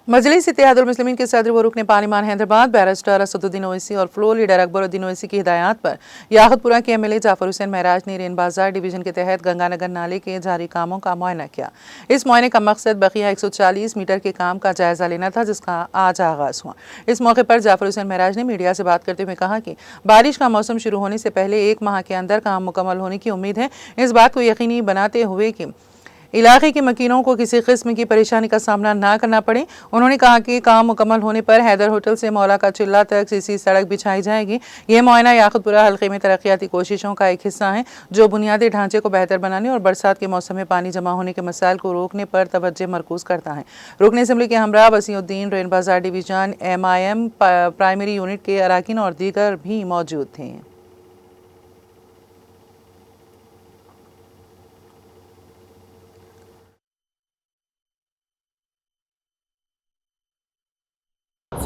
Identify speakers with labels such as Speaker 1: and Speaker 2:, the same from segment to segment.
Speaker 1: मजलिस इत्तेहादुल मुस्लिमीन के सदर व रुकन पार्लिमान हैदराबाद बैरिस्टर असदुद्दीन ओवैसी और फ्लोर लीडर अकबरुद्दीन ओवैसी की हिदायत पर याकुतपुरा के एमएलए जाफर हुसैन महराज ने रेन बाजार डिवीजन के तहत गंगानगर नाले के जारी कामों का मुआयना किया। इस मुआयने का मकसद बकिया 140 मीटर के काम का जायजा लेना था, जिसका आज आगाज हुआ। इस मौके पर जाफर हुसैन महराज ने मीडिया से बात करते हुए कहा कि बारिश का मौसम शुरू होने से पहले 1 माह के अंदर काम मुकम्मल होने की उम्मीद है। इस बात को यकीनी बनाते हुए कि इलाके के मकीनों को किसी किस्म की परेशानी का सामना ना करना पड़े, उन्होंने कहा कि काम मुकम्मल होने पर हैदर होटल से मौला का चिल्ला तक सीसी सड़क बिछाई जाएगी। यह मुआयना याकुतपुरा हल्के में तरक्याती कोशिशों का एक हिस्सा है, जो बुनियादी ढांचे को बेहतर बनाने और बरसात के मौसम में पानी जमा होने के मसाइल को रोकने पर तवज्जो मरकूज करता है। रुकन असम्बली के हमरा वसीउद्दीन, रेन बाजार डिवीजन MIM प्राइमरी यूनिट के अराकीन और दीगर भी मौजूद थे।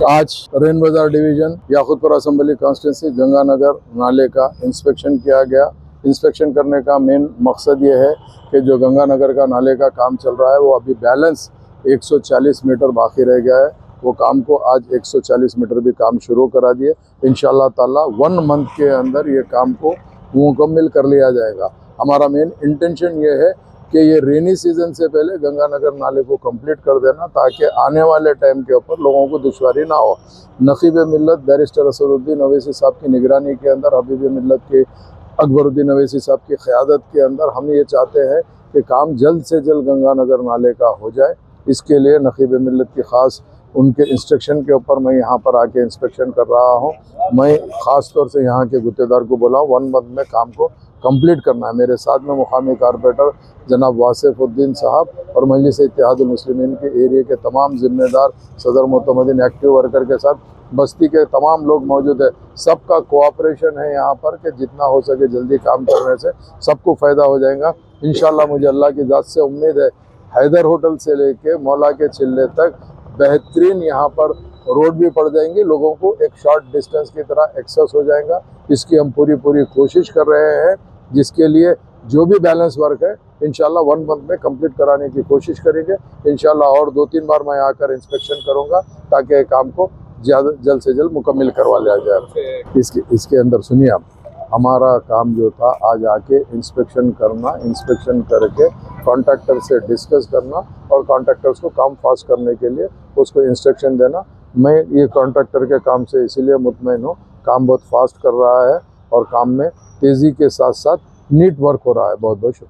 Speaker 2: आज रेन बाजार division Yakutpura assembly constituency Ganganagar नाले का इंस्पेक्शन किया गया। इंस्पेक्शन करने का मेन मकसद ये है कि जो गंगानगर का नाले का काम चल रहा है वो अभी बैलेंस 140 मीटर बाकी रह गया है। वो काम को आज 140 मीटर भी काम शुरू करा दिए। इंशाल्लाह ताला 1 मंथ के अंदर ये काम को मुकम्मल कर लिया जाएगा। हमारा मेन इंटेंशन ये है कि ये रेनी सीजन से पहले गंगानगर नाले को कंप्लीट कर देना, ताकि आने वाले टाइम के ऊपर लोगों को दुश्वारी ना हो। नकीब मिल्लत बैरिस्टर असदुद्दीन ओवैसी साहब की निगरानी के अंदर, हबीब मिल्लत के अकबरुद्दीन ओवैसी साहब की क़यादत के अंदर हम ये चाहते हैं कि काम जल्द से जल्द गंगानगर नाले का हो जाए। इसके लिए नकीब मिल्लत की ख़ास उनके इंस्ट्रक्शन के ऊपर मैं यहाँ पर आके इंस्पेक्शन कर रहा हूँ। मैं ख़ास तौर से यहाँ के गुत्तेदार को बोला 1 मंथ में काम को कंप्लीट करना है। मेरे साथ में मुकामी कारपोरेटर जनाब वासिफुद्दीन साहब और मजलिस इत्तेहादुल मुस्लिमीन के एरिया के तमाम जिम्मेदार, सदर मोतमदीन, एक्टिव वर्कर के साथ बस्ती के तमाम लोग मौजूद है। सबका कोऑपरेशन है यहाँ पर कि जितना हो सके जल्दी काम करने से सबको फ़ायदा हो जाएगा इंशाल्लाह। मुझे अल्लाह की ज़ात से उम्मीद है, हैदर होटल से लेके मौला के चिल्ले तक बेहतरीन यहाँ पर रोड भी पड़ जाएंगे, लोगों को एक शॉर्ट डिस्टेंस की तरह एक्सेस हो जाएगा। इसकी हम पूरी कोशिश कर रहे हैं, जिसके लिए जो भी बैलेंस वर्क है इंशाल्लाह 1 मंथ में कंप्लीट कराने की कोशिश करेंगे इंशाल्लाह। और 2-3 बार मैं आकर इंस्पेक्शन करूंगा ताकि काम को जल्द से जल्द मुकम्मल करवा लिया जाए। इसके अंदर सुनिए, आप हमारा काम जो था आज आके इंस्पेक्शन करना, इंस्पेक्शन करके कॉन्ट्रैक्टर से डिस्कस करना और कॉन्ट्रैक्टर्स को काम फास्ट करने के लिए उसको इंस्ट्रक्शन देना। मैं ये कॉन्ट्रैक्टर के काम से इसीलिए मुतमईन हूँ, काम बहुत फास्ट कर रहा है और काम में तेज़ी के साथ साथ नीट वर्क हो रहा है। बहुत बहुत शुक्रिया।